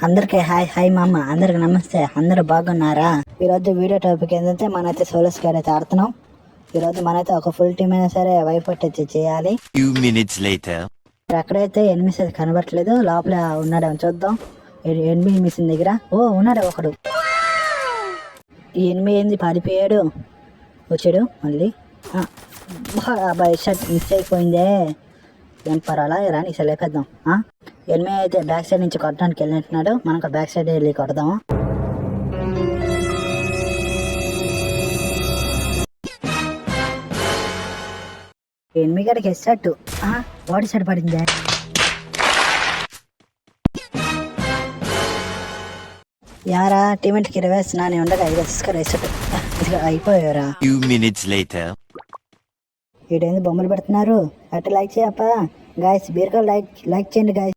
అందరికి hi hi మామ, అందరికి నమస్తే. అందరూ బాగున్నారా? ఈరోజు వీడియో టాపిక్ ఏంటంటే మనైతే సోలో స్క్వాడ్ అయితే ఆడుతున్నాం. ఈరోజు మనైతే ఒక ఫుల్ టీమ్ అయినా సరే వైఫ్ అయితే చేయాలి. అక్కడైతే ఎనిమిస్ అయితే కనబట్టలేదు, లోపల ఉన్నాడేమో చూద్దాం. ఎనిమిది మిషన్ దగ్గర ఉన్నాడు ఒకడు. ఈ ఎనిమిది ఏంది పారిపోయాడు, వచ్చాడు మళ్ళీ. అబ్బాయి షర్ట్ మిస్ అయిపోయిందే. ఏం పర్వాలా రాని లేపేద్దాం. ఎనిమిది అయితే బ్యాక్ సైడ్ నుంచి కొట్టడానికి వెళ్ళినట్టున్నాడు, మనం బ్యాక్ సైడ్ వెళ్ళి కొడదాము. ఎనిమిది గడికి ఎస్సట్టు బాడీ సైడ్ పడిందే. యారా టీమెంట్కి 20 వేస్తున్నా, నేను ఉండగా 5 వేసుకొని వేసట్టు అయిపోయారా. ఈడేంది బొమ్మలు పెడుతున్నారు. అట్లా లైక్ చేయప్ప గాయస్, బీరకాయ లైక్ చేయండి గాయస్.